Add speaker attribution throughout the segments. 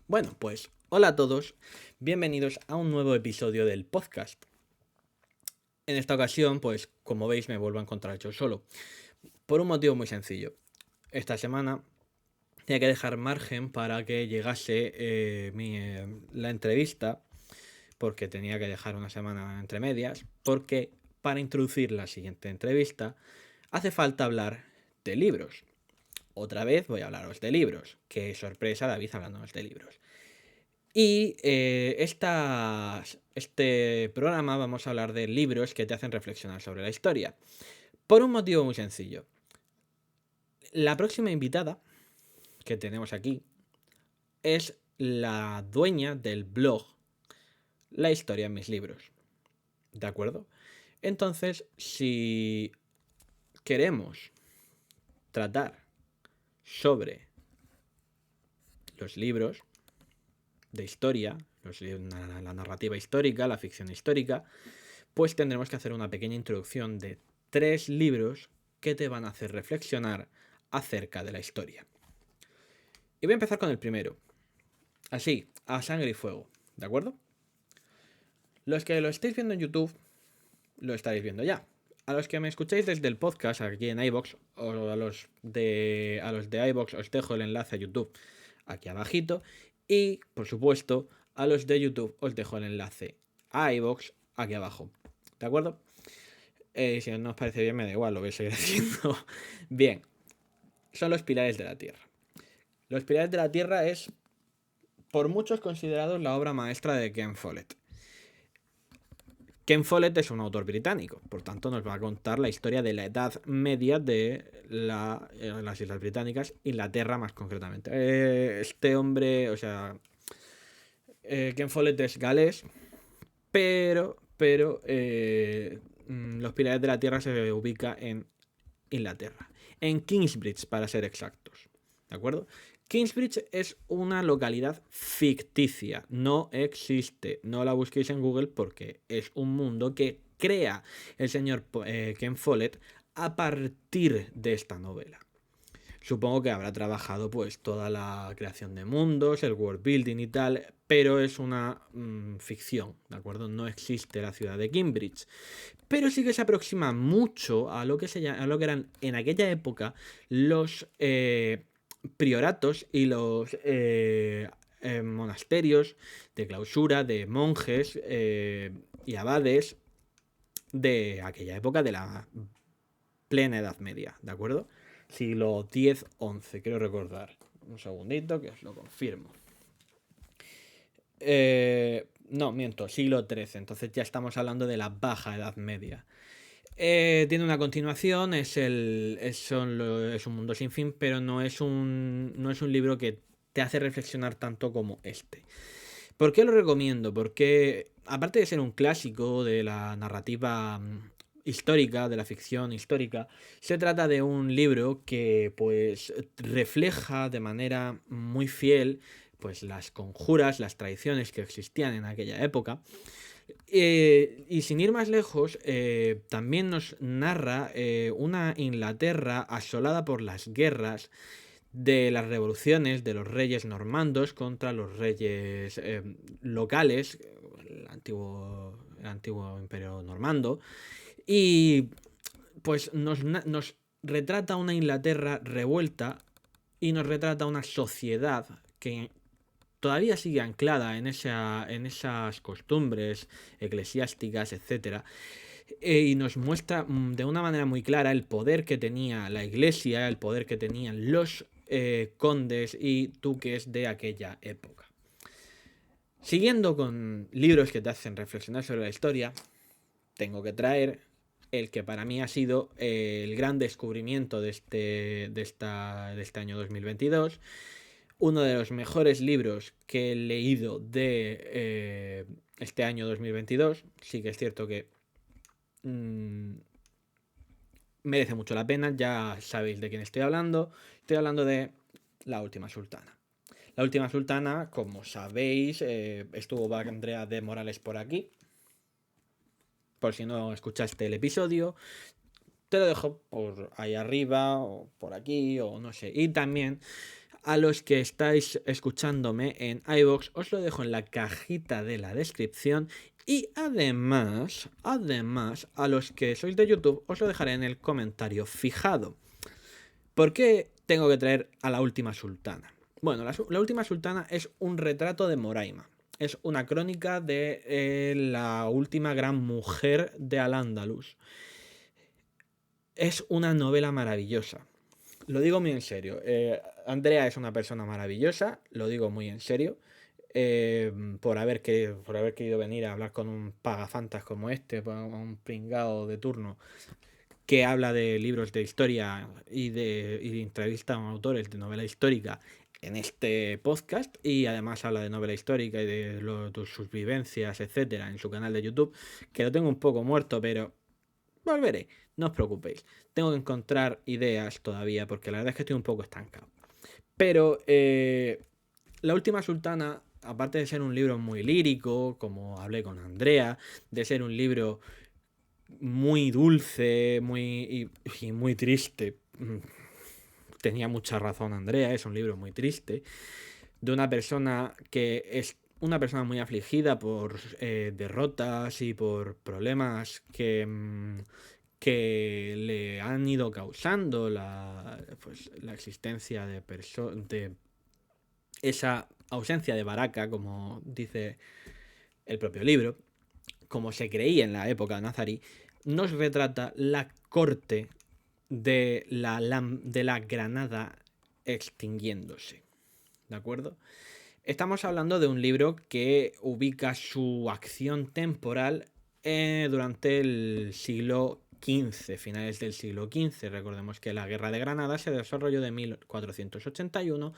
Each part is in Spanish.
Speaker 1: Bueno, pues hola a todos, bienvenidos a un nuevo episodio del podcast. En esta ocasión, pues como veis, me vuelvo a encontrar yo solo, por un motivo muy sencillo. Esta semana tenía que dejar margen para que llegase la entrevista, porque tenía que dejar una semana entre medias, porque para introducir la siguiente entrevista hace falta hablar de libros. Otra vez voy a hablaros de libros. Qué sorpresa, David, hablándonos de libros. Y este programa vamos a hablar de libros que te hacen reflexionar sobre la historia. Por un motivo muy sencillo. La próxima invitada que tenemos aquí es la dueña del blog La historia en mis libros. ¿De acuerdo? Entonces, si queremos tratar sobre los libros de historia, la narrativa histórica, la ficción histórica, pues tendremos que hacer una pequeña introducción de 3 libros que te van a hacer reflexionar acerca de la historia. Y voy a empezar con el primero. Así, a sangre y fuego, ¿de acuerdo? Los que lo estéis viendo en YouTube, lo estaréis viendo ya. A los que me escucháis desde el podcast aquí en iVoox, o a los de iVoox os dejo el enlace a YouTube aquí abajito. Y, por supuesto, a los de YouTube os dejo el enlace a iVoox aquí abajo. ¿De acuerdo? Si no os parece bien, me da igual, lo voy a seguir haciendo. Bien, son los pilares de la Tierra. Los pilares de la Tierra es, por muchos considerados, la obra maestra de Ken Follett. Ken Follett es un autor británico, por tanto nos va a contar la historia de la Edad Media de las Islas Británicas, Inglaterra más concretamente. Este hombre, Ken Follett es galés, pero los pilares de la Tierra se ubica en Inglaterra, en Kingsbridge para ser exactos, ¿de acuerdo? Kingsbridge es una localidad ficticia, no existe, no la busquéis en Google porque es un mundo que crea el señor Ken Follett a partir de esta novela. Supongo que habrá trabajado pues toda la creación de mundos, el world building y tal, pero es una ficción, ¿de acuerdo? No existe la ciudad de Kingsbridge. Pero sí que se aproxima mucho a lo que, a lo que eran en aquella época los prioratos y los monasterios de clausura de monjes y abades de aquella época de la plena Edad Media, ¿de acuerdo? Siglo X-XI, quiero recordar. Un segundito que os lo confirmo. No, miento, siglo XIII, entonces ya estamos hablando de la Baja Edad Media. Tiene una continuación, es un mundo sin fin, pero no es un libro que te hace reflexionar tanto como este. ¿Por qué lo recomiendo? Porque, aparte de ser un clásico de la narrativa histórica, de la ficción histórica, se trata de un libro que pues refleja de manera muy fiel pues las conjuras, las tradiciones que existían en aquella época. Y sin ir más lejos, también nos narra una Inglaterra asolada por las guerras de las revoluciones de los reyes normandos contra los reyes locales, el antiguo imperio normando, y pues nos retrata una Inglaterra revuelta y nos retrata una sociedad que todavía sigue anclada en esas costumbres eclesiásticas, etcétera, y nos muestra de una manera muy clara el poder que tenía la iglesia, el poder que tenían los condes y duques de aquella época. Siguiendo con libros que te hacen reflexionar sobre la historia, tengo que traer el que para mí ha sido el gran descubrimiento de este año 2022, uno de los mejores libros que he leído de este año 2022. Sí que es cierto que merece mucho la pena, ya sabéis de quién estoy hablando. Estoy hablando de La Última Sultana. La Última Sultana, como sabéis, estuvo Andrea de Morales por aquí. Por si no escuchaste el episodio, te lo dejo por ahí arriba, o por aquí, o no sé. Y también A los que estáis escuchándome en iVoox, os lo dejo en la cajita de la descripción. Y además, a los que sois de YouTube, os lo dejaré en el comentario fijado. ¿Por qué tengo que traer a la última sultana? Bueno, la última sultana es un retrato de Moraima. Es una crónica de la última gran mujer de Al-Ándalus. Es una novela maravillosa. Lo digo muy en serio. Andrea es una persona maravillosa, lo digo muy en serio. Por haber querido venir a hablar con un pagafantas como este, un pringao de turno, que habla de libros de historia y de entrevista a autores de novela histórica en este podcast, y además habla de novela histórica y de sus vivencias, etcétera, en su canal de YouTube, que lo tengo un poco muerto, pero volveré, no os preocupéis. Tengo que encontrar ideas todavía, porque la verdad es que estoy un poco estancado. Pero La última sultana, aparte de ser un libro muy lírico, como hablé con Andrea, de ser un libro muy dulce, y muy triste. Tenía mucha razón Andrea, es un libro muy triste, de una persona que es una persona muy afligida por derrotas y por problemas que le han ido causando la existencia de esa ausencia de Baraka, como dice el propio libro, como se creía en la época nazarí. Nos retrata la corte de la Granada extinguiéndose. ¿De acuerdo? Estamos hablando de un libro que ubica su acción temporal durante el siglo XV, finales del siglo XV. Recordemos que la Guerra de Granada se desarrolló de 1481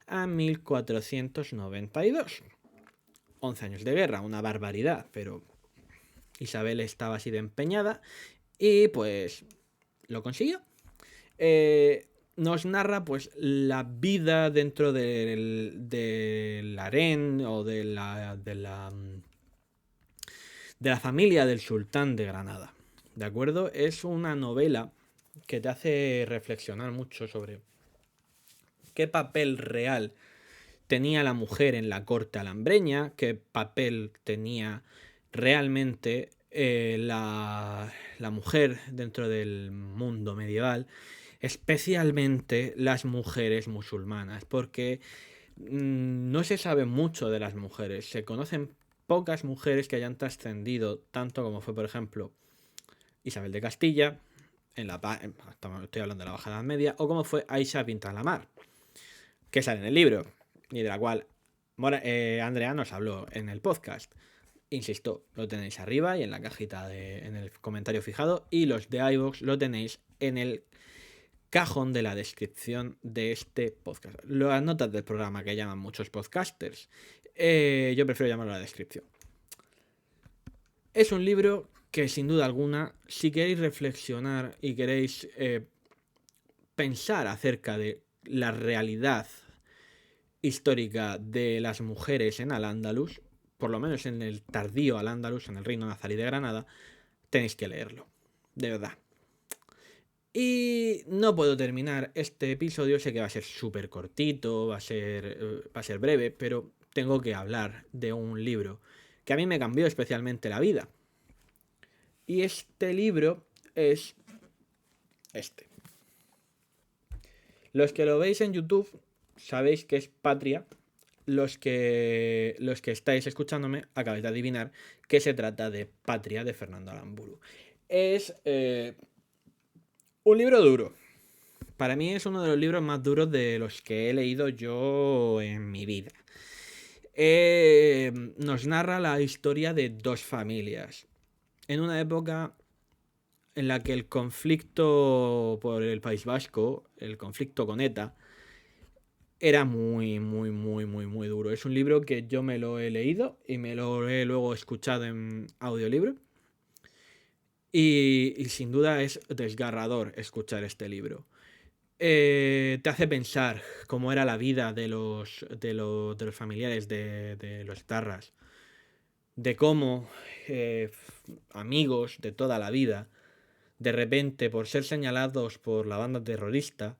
Speaker 1: a 1492. 11 años de guerra, una barbaridad, pero Isabel estaba así de empeñada y pues lo consiguió. Nos narra pues la vida dentro del harén o de la familia del sultán de Granada. ¿De acuerdo? Es una novela que te hace reflexionar mucho sobre qué papel real tenía la mujer en la corte alhambreña, qué papel tenía realmente la mujer dentro del mundo medieval, especialmente las mujeres musulmanas, porque no se sabe mucho de las mujeres, se conocen pocas mujeres que hayan trascendido tanto como fue, por ejemplo, Isabel de Castilla, estoy hablando de la Baja Edad Media, o como fue Aisha bint al-Amar, que sale en el libro, y de la cual Andrea nos habló en el podcast. Insisto, lo tenéis arriba y en la cajita en el comentario fijado, y los de iVoox lo tenéis en el cajón de la descripción de este podcast. Las notas del programa que llaman muchos podcasters. Yo prefiero llamarlo la descripción. Es un libro que sin duda alguna, si queréis reflexionar y queréis pensar acerca de la realidad histórica de las mujeres en Al-Ándalus, por lo menos en el tardío Al-Ándalus, en el reino nazarí de Granada, tenéis que leerlo. De verdad. Y no puedo terminar este episodio, sé que va a ser súper cortito, va a ser breve, pero tengo que hablar de un libro que a mí me cambió especialmente la vida. Y este libro es este. Los que lo veis en YouTube sabéis que es Patria. Los que estáis escuchándome acabáis de adivinar que se trata de Patria de Fernando Aramburu. Es un libro duro. Para mí es uno de los libros más duros de los que he leído yo en mi vida. Nos narra la historia de dos familias. En una época en la que el conflicto por el País Vasco, el conflicto con ETA, era muy, muy, muy, muy, muy duro. Es un libro que yo me lo he leído y me lo he luego escuchado en audiolibro. Y sin duda es desgarrador escuchar este libro. Te hace pensar cómo era la vida de los familiares de los etarras. De cómo amigos de toda la vida, de repente, por ser señalados por la banda terrorista,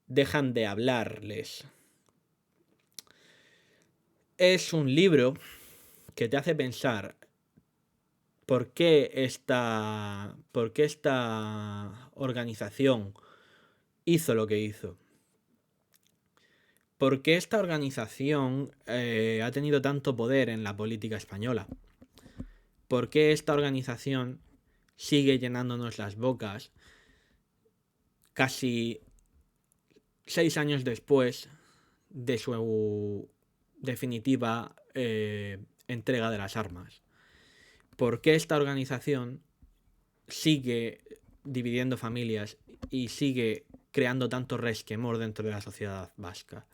Speaker 1: dejan de hablarles. Es un libro que te hace pensar por qué esta organización hizo lo que hizo. ¿Por qué esta organización ha tenido tanto poder en la política española? ¿Por qué esta organización sigue llenándonos las bocas casi 6 años después de su definitiva entrega de las armas? ¿Por qué esta organización sigue dividiendo familias y sigue creando tanto resquemor dentro de la sociedad vasca?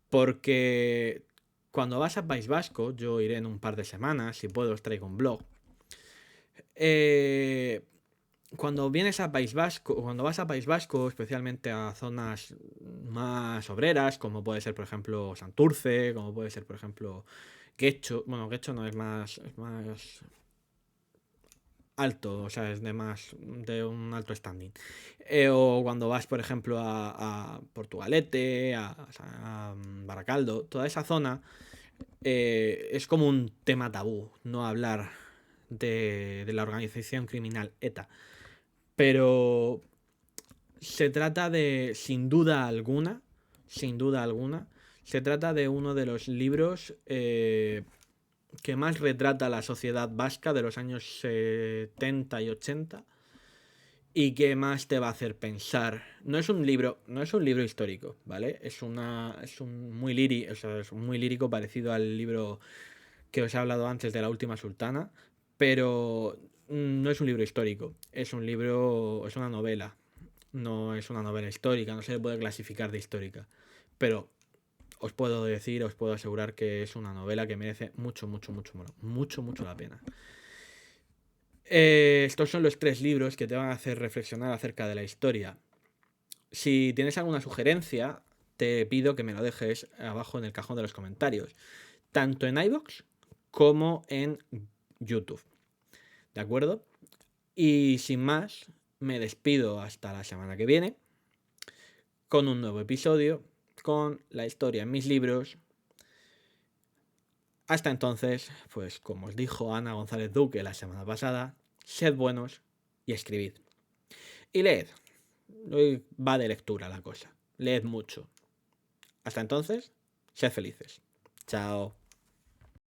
Speaker 1: Porque cuando vas a País Vasco, yo iré en un par de semanas, si puedo os traigo un blog. Cuando vienes a País Vasco, cuando vas a País Vasco, especialmente a zonas más obreras, como puede ser, por ejemplo, Santurce, como puede ser, por ejemplo, Guecho. Bueno, Guecho no es más alto, o sea, es de un alto standing. O cuando vas, por ejemplo, a Portugalete, a Baracaldo, toda esa zona, es como un tema tabú no hablar de la organización criminal ETA. Pero se trata de, sin duda alguna, se trata de uno de los libros que más retrata la sociedad vasca de los años 70 y 80 y que más te va a hacer pensar. No es un libro histórico, ¿vale? Es un muy lírico, o sea, es muy lírico, parecido al libro que os he hablado antes de La Última Sultana, pero no es un libro histórico, es una novela. No es una novela histórica, no se le puede clasificar de histórica. Pero os puedo asegurar que es una novela que merece mucho la pena. Estos son los 3 libros que te van a hacer reflexionar acerca de la historia. Si tienes alguna sugerencia, te pido que me lo dejes abajo en el cajón de los comentarios, tanto en iVoox como en YouTube. ¿De acuerdo? Y sin más, me despido hasta la semana que viene con un nuevo episodio, con la historia en mis libros. Hasta entonces, pues como os dijo Ana González Duque la semana pasada, sed buenos y escribid. Y leed. Hoy va de lectura la cosa. Leed mucho. Hasta entonces, sed felices. Chao.